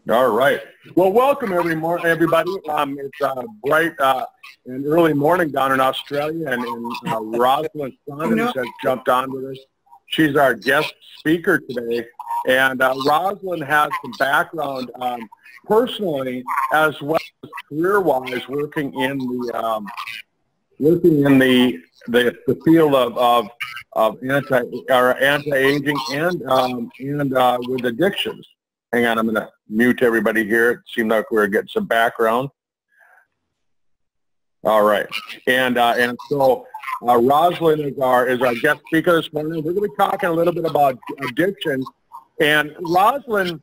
All right. Well, welcome everybody. It's bright and early morning down in Australia, and Roslyn Saunders has jumped on with us. She's our guest speaker today, and Roslyn has some background personally as well as career-wise, working in the field of anti-aging and with addictions. Hang on, I'm going to mute everybody here. It seemed like we were getting some background. All right, and so Roslyn is our guest speaker this morning. We're going to be talking a little bit about addiction. And Roslyn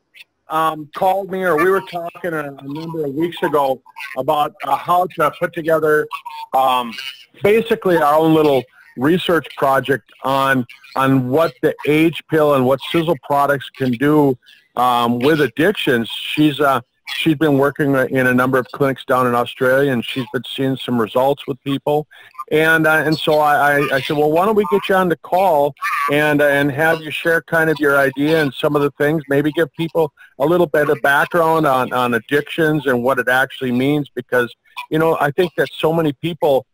called me, or we were talking a number of weeks ago about how to put together basically our own little research project on what the age pill and what Sisel products can do with addictions. She's been working in a number of clinics down in Australia, and she's been seeing some results with people. And so I said, well, why don't we get you on the call and have you share kind of your idea and some of the things, maybe give people a little bit of background on addictions and what it actually means, because, you know, I think that so many people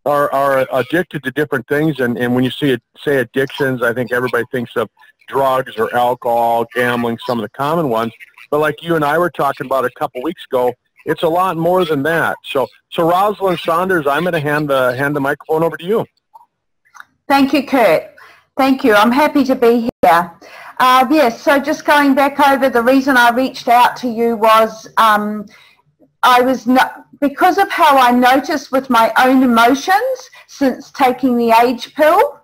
are addicted to different things, and when you say addictions, I think everybody thinks of drugs or alcohol, gambling, some of the common ones. But like you and I were talking about a couple weeks ago, it's a lot more than that. So Roslyn Saunders, I'm going to hand the microphone over to you. Thank you, Kurt. Thank you. I'm happy to be here. Yes, so just going back over, the reason I reached out to you was because of how I noticed with my own emotions since taking the age pill.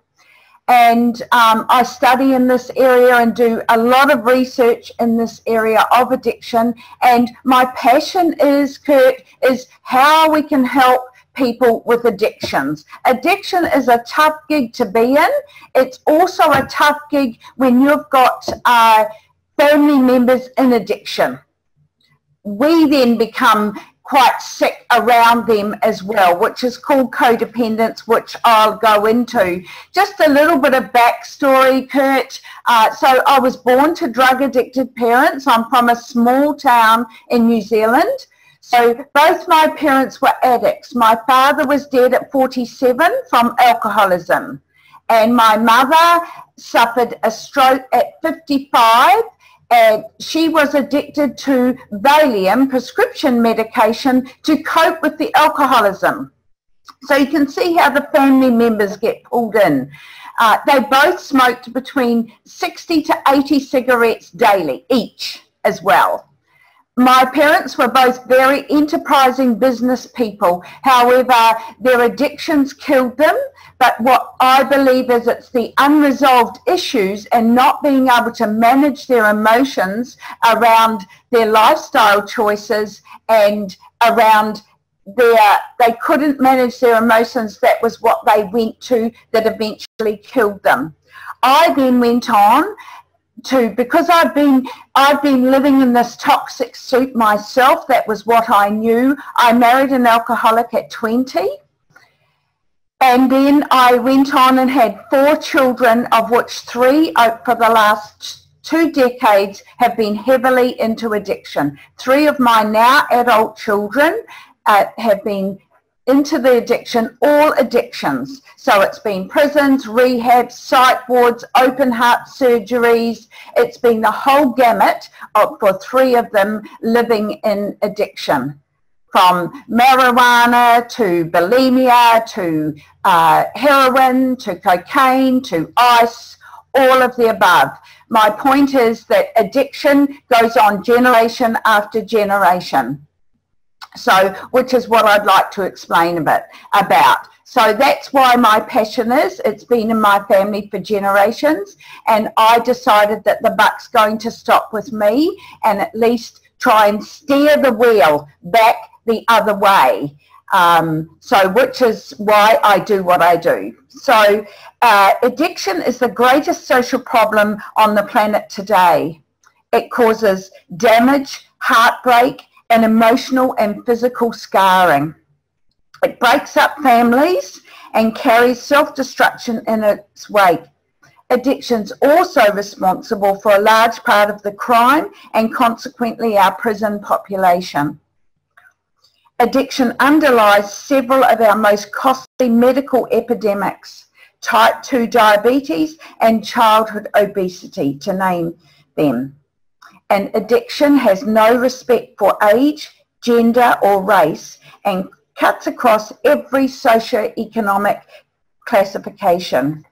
And I study in this area and do a lot of research in this area of addiction. And my passion is, Kurt, is how we can help people with addictions. Addiction is a tough gig to be in. It's also a tough gig when you've got family members in addiction. We then become quite sick around them as well, which is called codependence, which I'll go into. Just a little bit of backstory, Kurt. So I was born to drug-addicted parents. I'm from a small town in New Zealand. So both my parents were addicts. My father was dead at 47 from alcoholism, and my mother suffered a stroke at 55. And she was addicted to Valium, prescription medication, to cope with the alcoholism. So you can see how the family members get pulled in. They both smoked between 60 to 80 cigarettes daily, each as well. My parents were both very enterprising business people. However, their addictions killed them. But what I believe is it's the unresolved issues and not being able to manage their emotions around their lifestyle choices and around they couldn't manage their emotions. That was what they went to that eventually killed them. I then went on because I've been living in this toxic soup myself. That was what I knew. I married an alcoholic at 20. And then I went on and had 4 children, of which 3 for the last 2 decades have been heavily into addiction. 3 of my now adult children have been into the addiction, all addictions. So it's been prisons, rehab, psych wards, open heart surgeries. It's been the whole gamut for 3 of them living in addiction. From marijuana to bulimia to heroin to cocaine to ice, all of the above. My point is that addiction goes on generation after generation. So, which is what I'd like to explain a bit about. So that's why my passion is. It's been in my family for generations, and I decided that the buck's going to stop with me and at least try and steer the wheel back the other way. Which is why I do what I do. So addiction is the greatest social problem on the planet today. It causes damage, heartbreak, and emotional and physical scarring. It breaks up families and carries self-destruction in its wake. Addiction's also responsible for a large part of the crime and consequently our prison population. Addiction underlies several of our most costly medical epidemics, type 2 diabetes and childhood obesity, to name them. And addiction has no respect for age, gender or race and cuts across every socio-economic classification.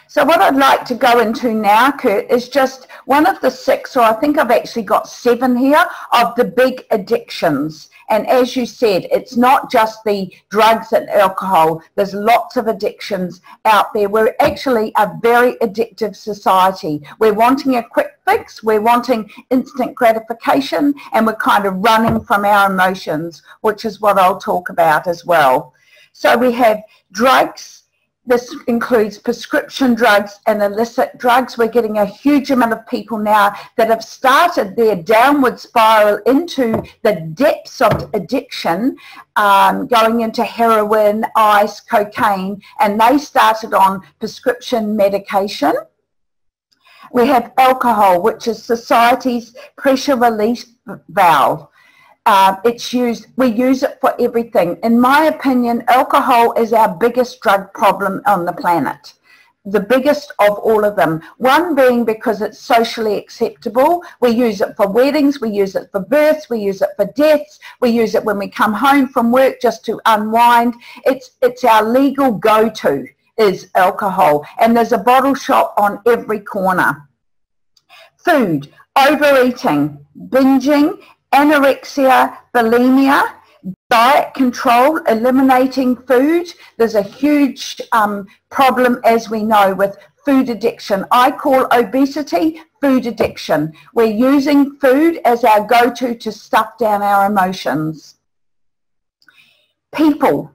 So what I'd like to go into now, Kurt, is just one of the 6, or I think I've actually got 7 here, of the big addictions. And as you said, it's not just the drugs and alcohol. There's lots of addictions out there. We're actually a very addictive society. We're wanting a quick fix. We're wanting instant gratification, and we're kind of running from our emotions, which is what I'll talk about as well. So we have drugs. This includes prescription drugs and illicit drugs. We're getting a huge amount of people now that have started their downward spiral into the depths of addiction, going into heroin, ice, cocaine, and they started on prescription medication. We have alcohol, which is society's pressure release valve. We use it for everything. In my opinion, alcohol is our biggest drug problem on the planet. The biggest of all of them. One being because it's socially acceptable. We use it for weddings, we use it for births, we use it for deaths, we use it when we come home from work just to unwind. It's our legal go-to is alcohol. And there's a bottle shop on every corner. Food, overeating, binging, anorexia, bulimia, diet control, eliminating food. There's a huge problem, as we know, with food addiction. I call obesity food addiction. We're using food as our go-to to stuff down our emotions. People.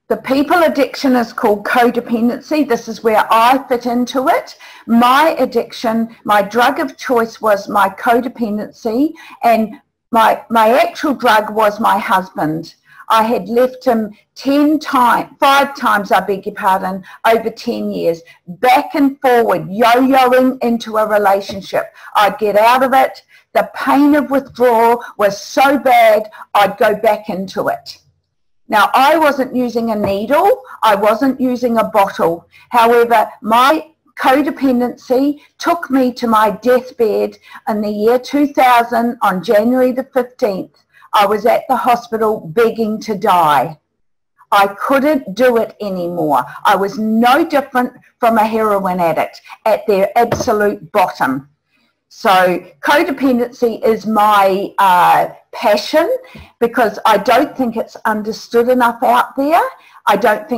The people addiction is called codependency. This is where I fit into it. My addiction, my drug of choice was my codependency, and my actual drug was my husband. I had left him 5 times, I beg your pardon, over 10 years, back and forward, yo-yoing into a relationship. I'd get out of it. The pain of withdrawal was so bad, I'd go back into it. Now, I wasn't using a needle. I wasn't using a bottle. However, my codependency took me to my deathbed in the year 2000 on January the 15th. I was at the hospital begging to die. I couldn't do it anymore. I was no different from a heroin addict at their absolute bottom. So codependency is my passion, because I don't think it's understood enough out there. I don't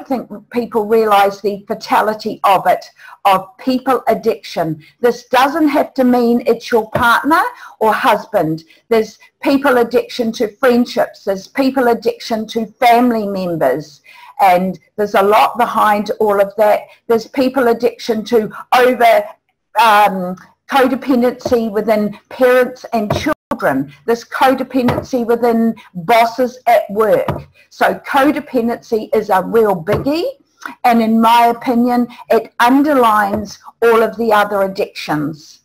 think people realise the fatality of it, of people addiction. This doesn't have to mean it's your partner or husband. There's people addiction to friendships. There's people addiction to family members. And there's a lot behind all of that. There's people addiction to codependency within parents and children. This codependency within bosses at work. So codependency is a real biggie, and in my opinion, it underlines all of the other addictions.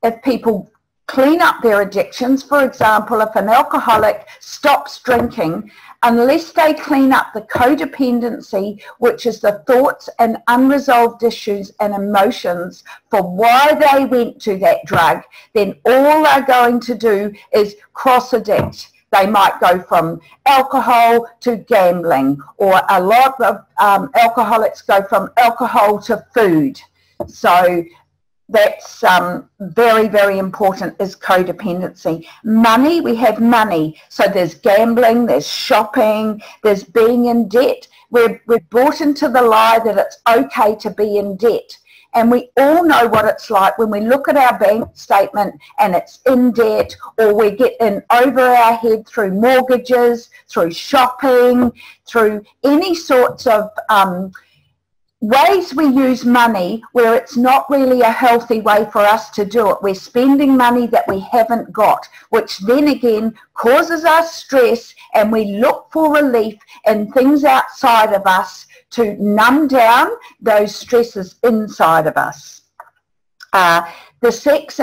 If people clean up their addictions, for example, if an alcoholic stops drinking, unless they clean up the codependency, which is the thoughts and unresolved issues and emotions for why they went to that drug, then all they're going to do is cross-addict. They might go from alcohol to gambling, or a lot of alcoholics go from alcohol to food. So that's very, very important, is codependency. Money, we have money. So there's gambling, there's shopping, there's being in debt. We're brought into the lie that it's okay to be in debt. And we all know what it's like when we look at our bank statement and it's in debt, or we get in over our head through mortgages, through shopping, through any sorts of ways we use money where it's not really a healthy way for us to do it. We're spending money that we haven't got, which then again causes us stress, and we look for relief in things outside of us to numb down those stresses inside of us. The sex,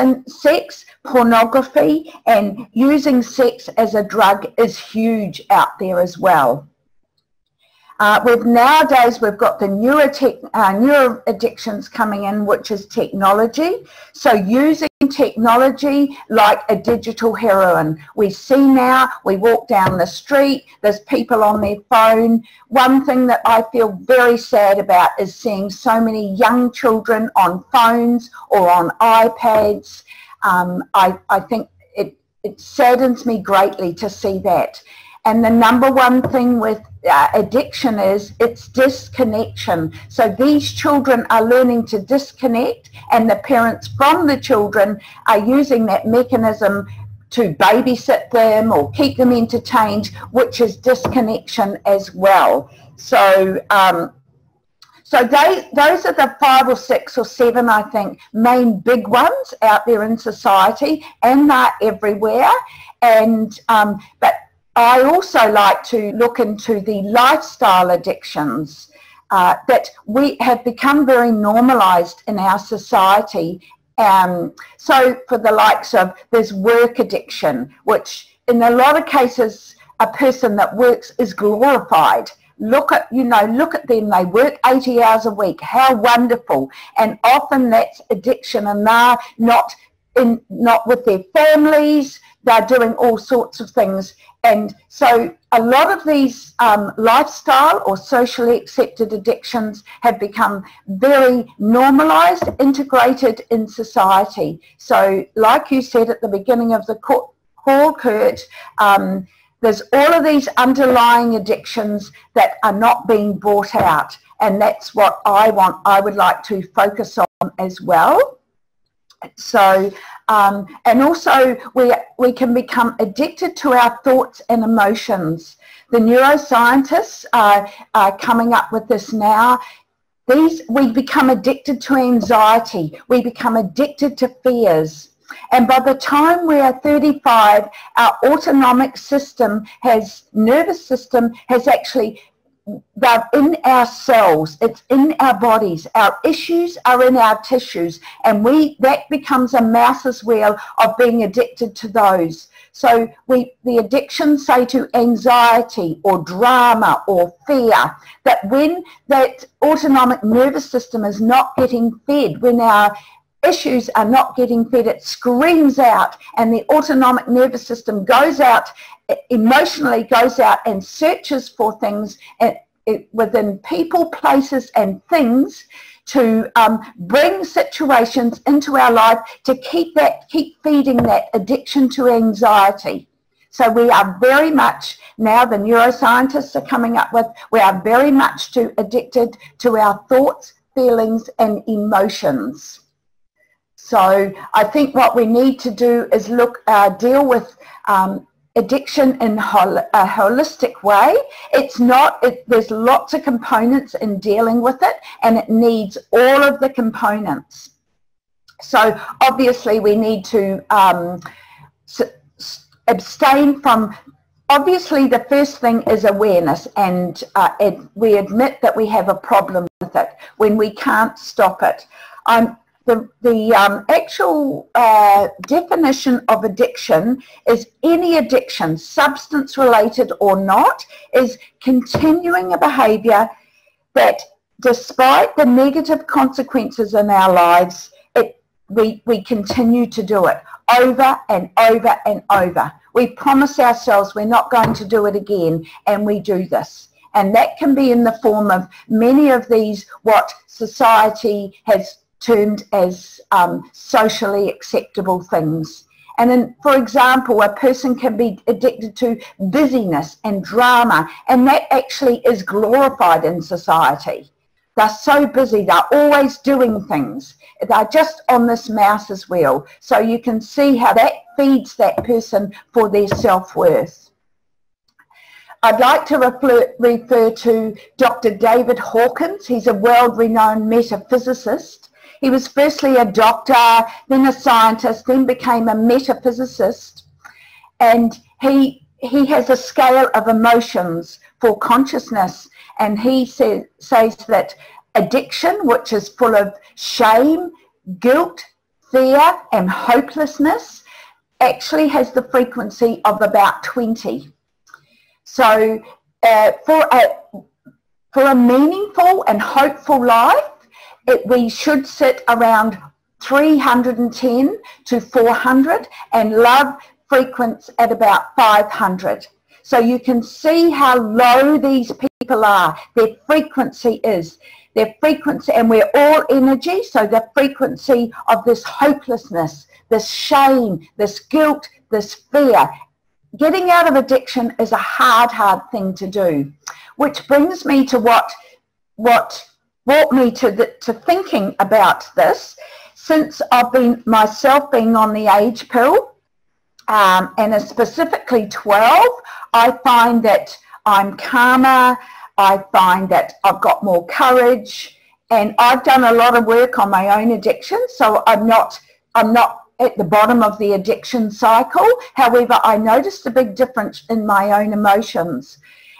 pornography, and using sex as a drug is huge out there as well. Nowadays we've got the neuro addictions coming in, which is technology. So using technology like a digital heroin. We see now, we walk down the street, there's people on their phone. One thing that I feel very sad about is seeing so many young children on phones or on iPads. I think it saddens me greatly to see that. And the number one thing with addiction is it's disconnection. So these children are learning to disconnect, and the parents from the children are using that mechanism to babysit them or keep them entertained, which is disconnection as well. So those are the 5 or 6 or 7, I think, main big ones out there in society, and they're everywhere. And but I also like to look into the lifestyle addictions that we have become very normalized in our society. So for the likes of, there's work addiction, which in a lot of cases, a person that works is glorified. Look at them, they work 80 hours a week, how wonderful. And often that's addiction, and they're not with their families, they're doing all sorts of things. And so a lot of these lifestyle or socially accepted addictions have become very normalized, integrated in society. So like you said at the beginning of the call, Kurt, there's all of these underlying addictions that are not being brought out. And that's what I would like to focus on as well. So, and also we can become addicted to our thoughts and emotions. The neuroscientists are coming up with this now. We become addicted to anxiety. We become addicted to fears. And by the time we are 35, our autonomic nervous system has actually, they're in our cells, it's in our bodies, our issues are in our tissues, and that becomes a mouse's wheel of being addicted to those. So the addiction, say, to anxiety or drama or fear, that when that autonomic nervous system is not getting fed, when our issues are not getting fed, it screams out, and the autonomic nervous system goes out, emotionally goes out and searches for things within people, places and things to bring situations into our life to keep feeding that addiction to anxiety. So we are very much, now the neuroscientists are coming up with, we are very much addicted to our thoughts, feelings and emotions. So I think what we need to do is deal with addiction in a holistic way. There's lots of components in dealing with it, and it needs all of the components. So obviously we need to abstain from, obviously the first thing is awareness, and we admit that we have a problem with it when we can't stop it. The actual definition of addiction is any addiction, substance related or not, is continuing a behaviour that, despite the negative consequences in our lives, we continue to do it over and over and over. We promise ourselves we're not going to do it again, and we do this. And that can be in the form of many of these, what society has termed as socially acceptable things. And then, for example, a person can be addicted to busyness and drama, and that actually is glorified in society. They're so busy, they're always doing things. They're just on this mouse's wheel. So you can see how that feeds that person for their self-worth. I'd like to refer to Dr. David Hawkins. He's a world-renowned metaphysicist. He was firstly a doctor, then a scientist, then became a metaphysicist. And he has a scale of emotions for consciousness. And he says that addiction, which is full of shame, guilt, fear, and hopelessness, actually has the frequency of about 20. So for a meaningful and hopeful life, we should sit around 310 to 400, and love frequency at about 500. So you can see how low these people are. Their frequency is. Their frequency, and we're all energy, so the frequency of this hopelessness, this shame, this guilt, this fear. Getting out of addiction is a hard thing to do, which brings me to what brought me to thinking about this. Since I've been myself being on the age pill, and specifically 12, I find that I'm calmer. I find that I've got more courage, and I've done a lot of work on my own addiction, so I'm not at the bottom of the addiction cycle. However, I noticed a big difference in my own emotions.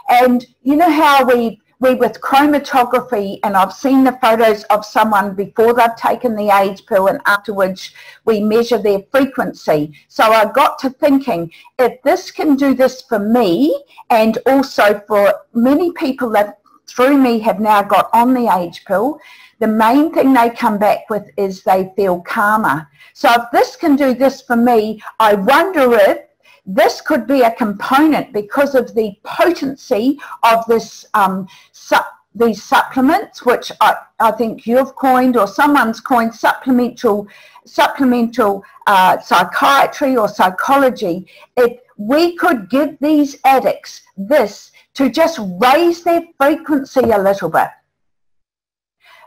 And you know how we with chromatography, and I've seen the photos of someone before they've taken the age pill and afterwards we measure their frequency. So I got to thinking, if this can do this for me, and also for many people that through me have now got on the age pill, the main thing they come back with is they feel calmer. So if this can do this for me, I wonder if this could be a component, because of the potency of this these supplements, which I think you've coined or someone's coined, supplemental psychiatry or psychology. If we could give these addicts this to just raise their frequency a little bit.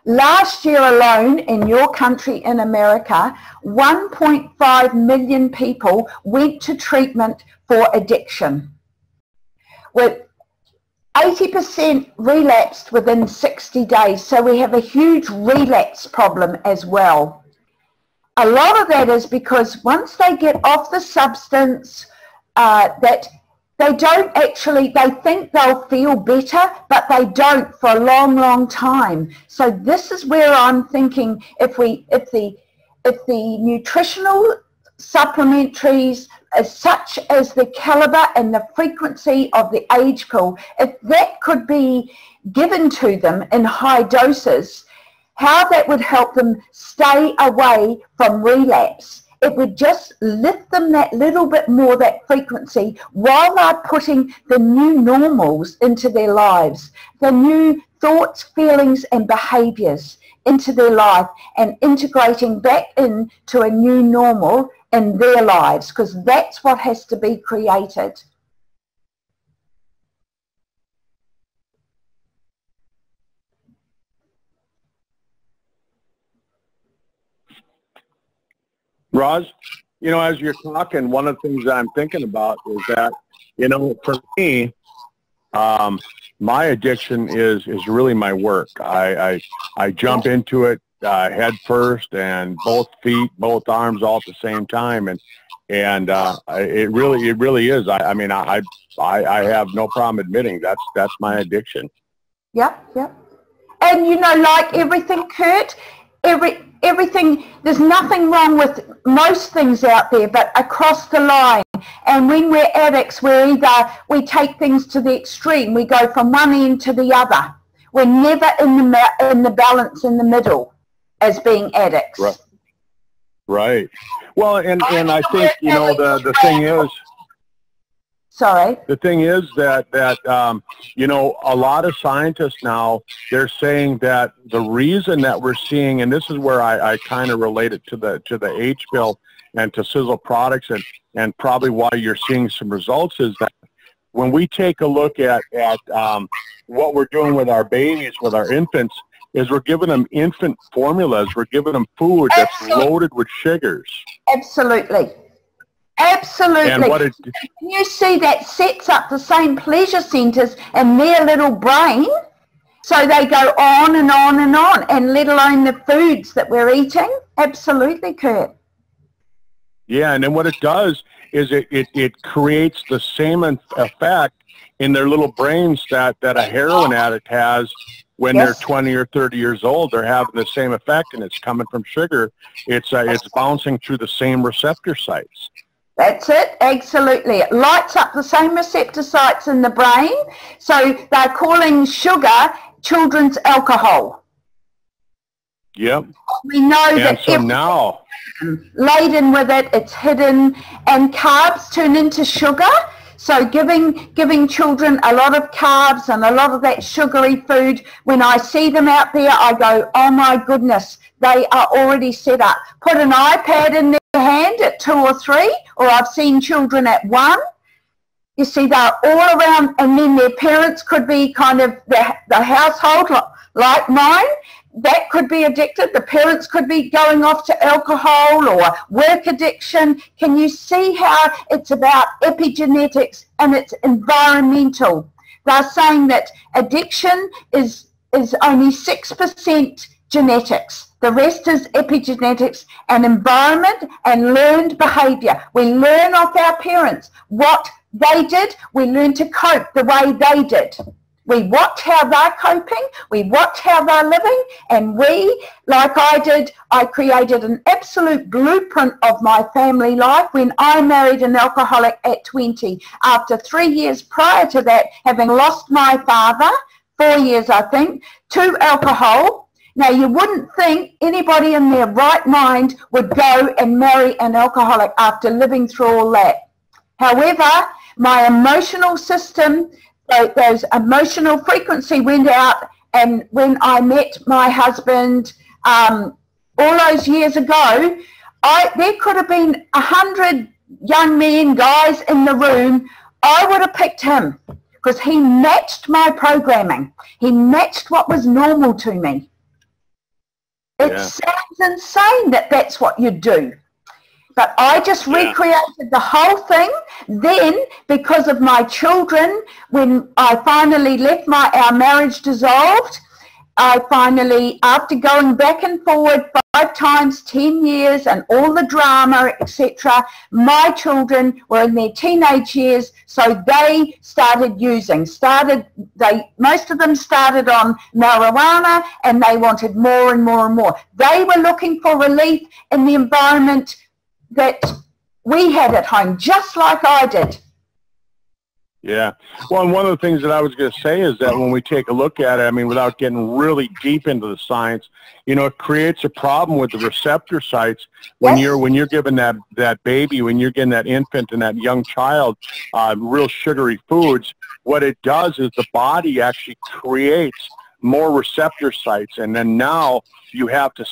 Last year alone in your country, in America, 1.5 million people went to treatment for addiction, with 80% relapsed within 60 days. So we have a huge relapse problem as well. A lot of that is because once they get off the substance, that they don't actually, they think they'll feel better, but they don't for a long time. So this is where I'm thinking, if the nutritional supplementaries, such as the caliber and the frequency of the age pill, if that could be given to them in high doses, how that would help them stay away from relapse. It would just lift them that little bit more, that frequency, while they're putting the new normals into their lives, the new thoughts, feelings and behaviours into their life, and integrating back into a new normal in their lives, because that's what has to be created. Roz, you know, as you're talking, one of the things I'm thinking about is that, you know, for me, my addiction is really my work. I jump into it head first, and both feet, both arms, all at the same time, and it really is. I mean, I have no problem admitting that's my addiction. Yep. And you know, like everything, Kurt, everything, there's nothing wrong with most things out there, but across the line. And when we're addicts, we take things to the extreme. We go from one end to the other. We're never in the balance in the middle as being addicts. Right. Well, and I think, you know, the thing is, sorry. The thing is that you know, a lot of scientists now, they're saying that the reason that we're seeing, and this is where I kind of relate it to the H pill and to Sisel products, and probably why you're seeing some results, is that when we take a look at what we're doing with our babies, with our infants, is we're giving them infant formulas. We're giving them food that's loaded with sugars. Absolutely. Absolutely. And what you see, that sets up the same pleasure centers in their little brain, so they go on and on and on, and let alone the foods that we're eating. Absolutely, Kurt. Yeah, and then what it does is it creates the same effect in their little brains that a heroin addict has when they're 20 or 30 years old. They're having the same effect, and it's coming from sugar. It's bouncing through the same receptor sites. That's it, absolutely. It lights up the same receptor sites in the brain. So they're calling sugar children's alcohol. Yep. We know and that so now, laden with it, it's hidden, and carbs turn into sugar. So giving children a lot of carbs and a lot of that sugary food, when I see them out there, I go, oh my goodness, they are already set up. Put an iPad in their hand at 2 or 3, or I've seen children at 1. You see, they're all around, and then their parents could be kind of the household like mine. That could be addicted. The parents could be going off to alcohol or work addiction. Can you see how it's about epigenetics and it's environmental? They're saying that addiction is only 6% genetics. The rest is epigenetics and environment and learned behavior. We learn off our parents what they did. We learn to cope the way they did. We watch how they're coping, we watch how they're living, and we, like I did, I created an absolute blueprint of my family life when I married an alcoholic at 20. After 3 years prior to that, having lost my father, 4 years I think, to alcohol. Now you wouldn't think anybody in their right mind would go and marry an alcoholic after living through all that. However, my emotional system, those emotional frequency went out, and when I met my husband all those years ago, there could have been 100 young men, guys in the room. I would have picked him because he matched my programming. He matched what was normal to me. It sounds insane that that's what you do. But I just recreated the whole thing. Then, because of my children, when I finally left our marriage dissolved, I finally, after going back and forward 5 times, 10 years, and all the drama, etc., my children were in their teenage years, so they started using. Most of them started on marijuana, and they wanted more and more and more. They were looking for relief in the environment that we had at home, just like I did. Yeah. Well, and one of the things that I was going to say is that when we take a look at it, I mean, without getting really deep into the science, you know, it creates a problem with the receptor sites when you're giving that baby, when you're getting that infant and that young child real sugary foods. What it does is the body actually creates more receptor sites, and then now you have to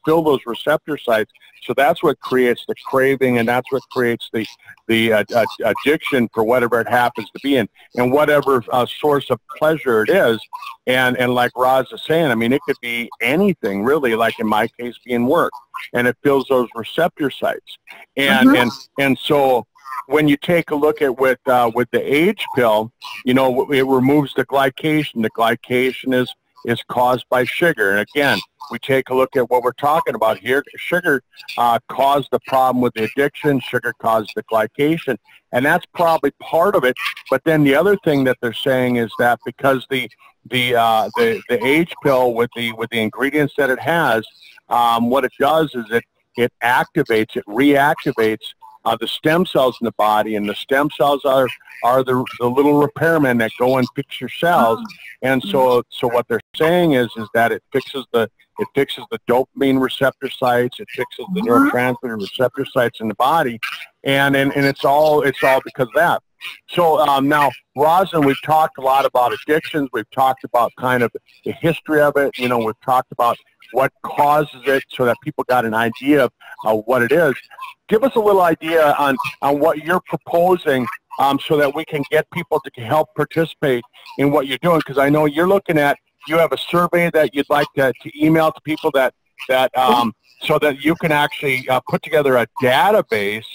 fill those receptor sites. So that's what creates the craving, and that's what creates the addiction for whatever it happens to be, and whatever source of pleasure it is. And like Roz is saying, I mean, it could be anything really, like in my case being work, and it fills those receptor sites. And so when you take a look at with the age pill, you know, it removes the glycation. The glycation is caused by sugar. And again, we take a look at what we're talking about here. Sugar caused the problem with the addiction. Sugar caused the glycation, and that's probably part of it. But then the other thing that they're saying is that because the age pill with the ingredients that it has, what it does is it reactivates the stem cells in the body, and the stem cells are the little repairmen that go and fix your cells. And so what they're saying is that it fixes the dopamine receptor sites, it fixes the neurotransmitter receptor sites in the body, and it's all because of that. So now, Roslyn, we've talked a lot about addictions. We've talked about kind of the history of it. You know, we've talked about what causes it so that people got an idea of what it is. Give us a little idea on what you're proposing so that we can get people to help participate in what you're doing, because I know you have a survey that you'd like to email to people that that so that you can actually put together a database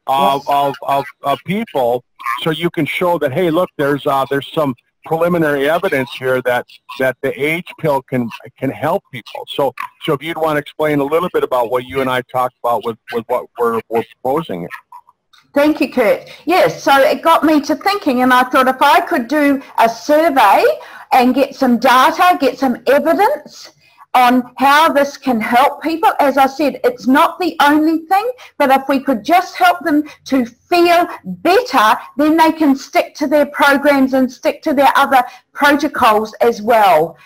of people, so you can show that, hey, look, there's some preliminary evidence here that the age pill can help people. So if you'd want to explain a little bit about what you and I talked about with what we're proposing here. Thank you, Kurt. Yes, so it got me to thinking, and I thought if I could do a survey and get some data, get some evidence on how this can help people. As I said, it's not the only thing, but if we could just help them to feel better, then they can stick to their programs and stick to their other protocols as well.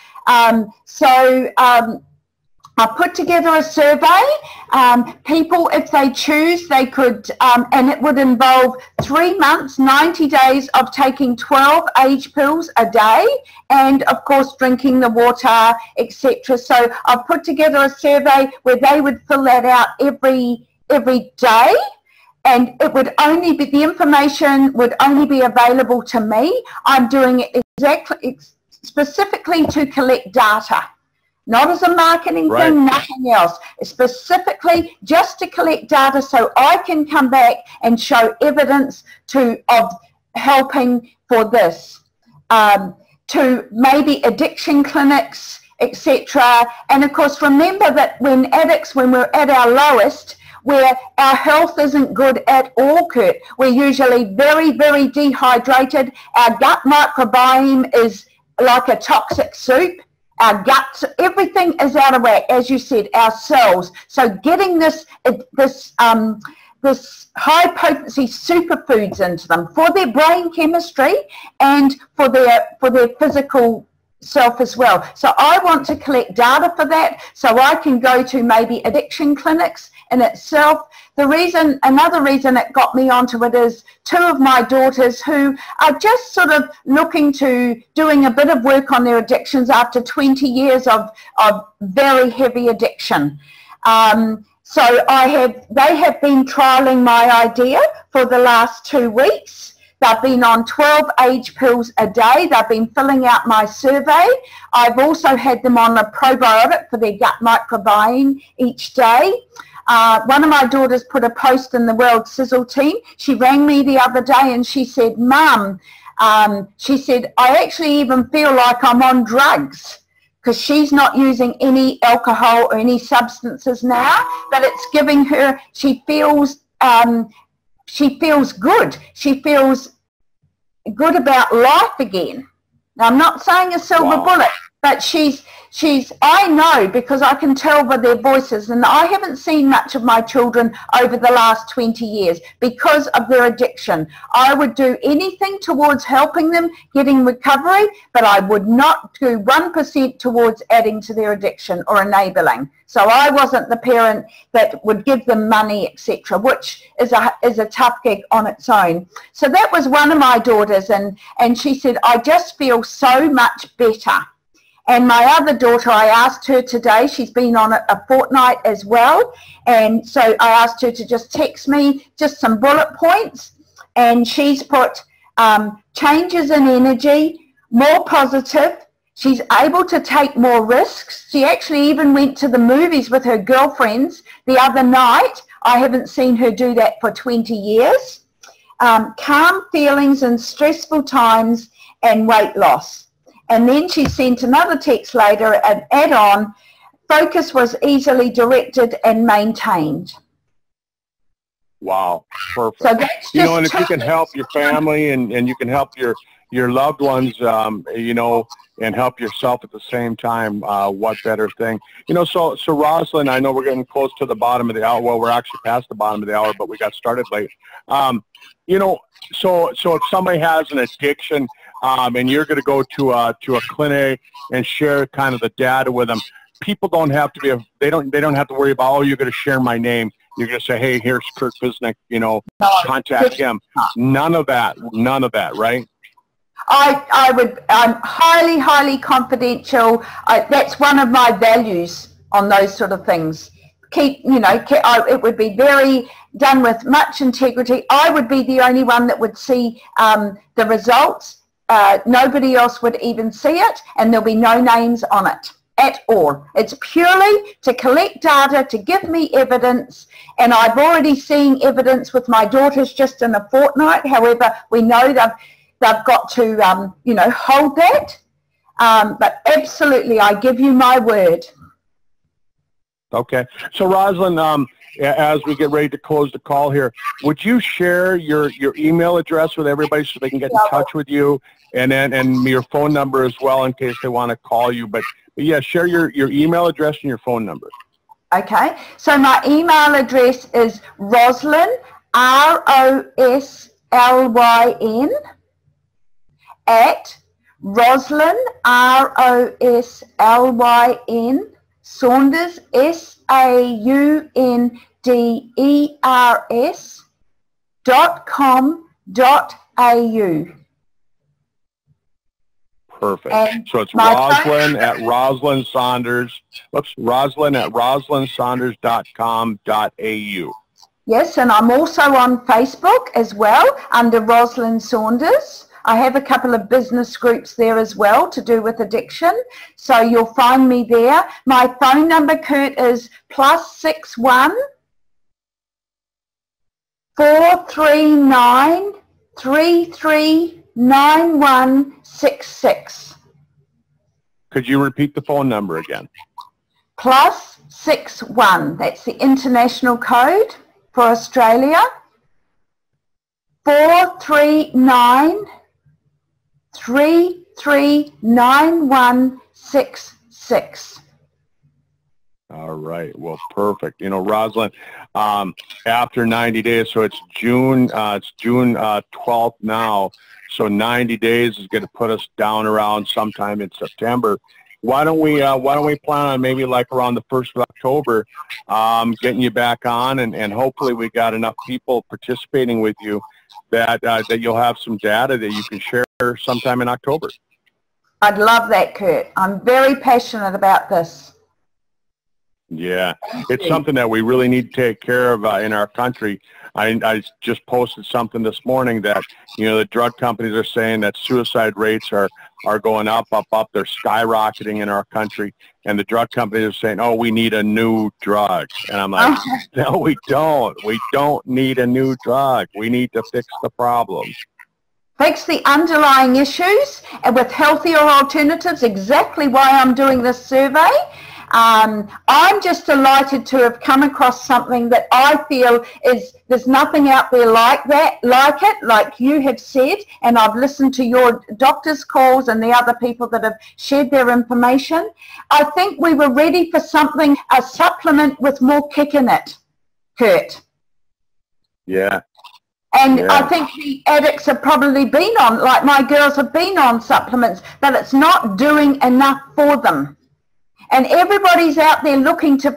I put together a survey. People, if they choose, they could, and it would involve 3 months, 90 days of taking 12 age pills a day, and of course drinking the water, etc. So I've put together a survey where they would fill that out every day, and it would only be, the information would only be available to me. I'm doing it specifically to collect data. Not as a marketing thing, nothing else. It's specifically just to collect data so I can come back and show evidence of helping for this. To maybe addiction clinics, etc. And of course, remember that when we're at our lowest, where our health isn't good at all, Kurt, we're usually very, very dehydrated. Our gut microbiome is like a toxic soup. Our guts, everything is out of whack, as you said, our cells. So getting this high potency superfoods into them for their brain chemistry and for their physical self as well. So I want to collect data for that so I can go to maybe addiction clinics in itself. Another reason it got me onto it is 2 of my daughters who are just sort of looking to doing a bit of work on their addictions after 20 years of very heavy addiction. So they have been trialing my idea for the last 2 weeks. They've been on 12 age pills a day. They've been filling out my survey. I've also had them on a probiotic for their gut microbiome each day. One of my daughters put a post in the World Sisel team. She rang me the other day and she said, Mum, she said, I actually even feel like I'm on drugs, because she's not using any alcohol or any substances now, but it's giving her, she feels good. She feels good about life again. Now, I'm not saying a silver bullet, but I know, because I can tell by their voices, and I haven't seen much of my children over the last 20 years because of their addiction. I would do anything towards helping them getting recovery, but I would not do 1% towards adding to their addiction or enabling. So I wasn't the parent that would give them money, etc., which is a tough gig on its own. So that was one of my daughters, and she said, I just feel so much better. And my other daughter, I asked her today, she's been on it a fortnight as well, and so I asked her to just text me just some bullet points, and she's put changes in energy, more positive, she's able to take more risks. She actually even went to the movies with her girlfriends the other night. I haven't seen her do that for 20 years. Calm feelings in stressful times and weight loss. And then she sent another text later, an add-on, focus was easily directed and maintained. Wow, perfect. So that's just, and if you can help your family and you can help your loved ones, and help yourself at the same time, what better thing? So Roslyn, I know we're getting close to the bottom of the hour. Well, we're actually past the bottom of the hour, but we got started late. So if somebody has an addiction, and you're going to go to a clinic and share kind of the data with them, people don't have to they don't have to worry about, oh, you're going to share my name. You're going to say, hey, here's Kurt Bisnick, contact him. None of that, right? I'm highly, highly confidential. That's one of my values on those sort of things. It would be very done with much integrity. I would be the only one that would see the results. Nobody else would even see it, and there'll be no names on it. at all. It's purely to collect data, to give me evidence, and I've already seen evidence with my daughters just in a fortnight. However, we know they've got to, you know, hold that. But absolutely, I give you my word. Okay. So, Roslyn, as we get ready to close the call here, would you share your email address with everybody so they can get in touch with you, and your phone number as well in case they want to call you? But yeah, share your email address and your phone number. Okay. So my email address is Roslyn, Roslyn, at Roslyn, Roslyn, Saunders, SAUNDERS.com.au. Perfect. And so it's Roslyn at Roslyn Saunders. Whoops, Roslyn at RoslynSaunders.com.au. Yes, and I'm also on Facebook as well under Roslyn Saunders. I have a couple of business groups there as well to do with addiction, so you'll find me there. My phone number, Kurt, is +61 439 339166. Could you repeat the phone number again? +61, that's the international code for Australia, 439 339166. All right. Well, perfect. You know, Roslyn, after 90 days, so it's June 12th now. So 90 days is going to put us down around sometime in September. Why don't we plan on maybe like around the 1st of October, getting you back on, and hopefully we got enough people participating with you that you'll have some data that you can share sometime in October. I'd love that, Kurt. I'm very passionate about this. Yeah, it's something that we really need to take care of in our country. I just posted something this morning that, you know, the drug companies are saying that suicide rates are going up. They're skyrocketing in our country. And the drug companies are saying, oh, we need a new drug. And I'm like, no, we don't. We don't need a new drug. We need to fix the problem. Fix the underlying issues, and with healthier alternatives, exactly why I'm doing this survey. I'm just delighted to have come across something that I feel there's nothing out there like you have said, and I've listened to your doctor's calls and the other people that have shared their information. I think we were ready for something, a supplement with more kick in it, Kurt. Yeah. And yeah. I think the addicts have probably been on, like my girls have been on supplements, but it's not doing enough for them. And everybody's out there looking to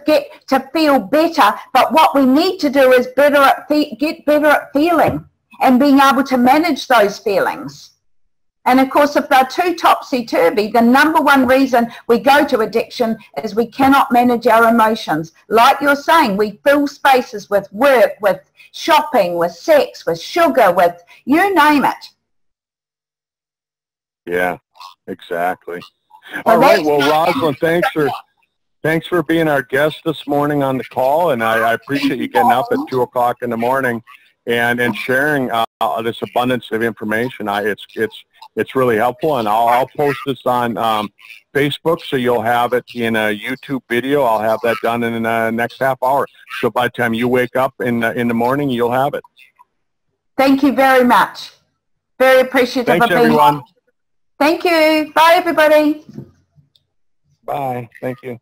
feel better, but what we need to do is get better at feeling and being able to manage those feelings. And of course, if they're too topsy-turvy, the number one reason we go to addiction is we cannot manage our emotions. Like you're saying, we fill spaces with work, with shopping, with sex, with sugar, with you name it. Yeah, exactly. All right, well, Roslyn, thanks for being our guest this morning on the call, and I appreciate you getting up at 2 o'clock in the morning and sharing this abundance of information. It's really helpful, and I'll post this on Facebook, so you'll have it in a YouTube video. I'll have that done in the next half hour. So by the time you wake up in the morning, you'll have it. Thank you very much. Very appreciative Thanks, of being everyone. on. Thank you. Bye, everybody. Bye. Thank you.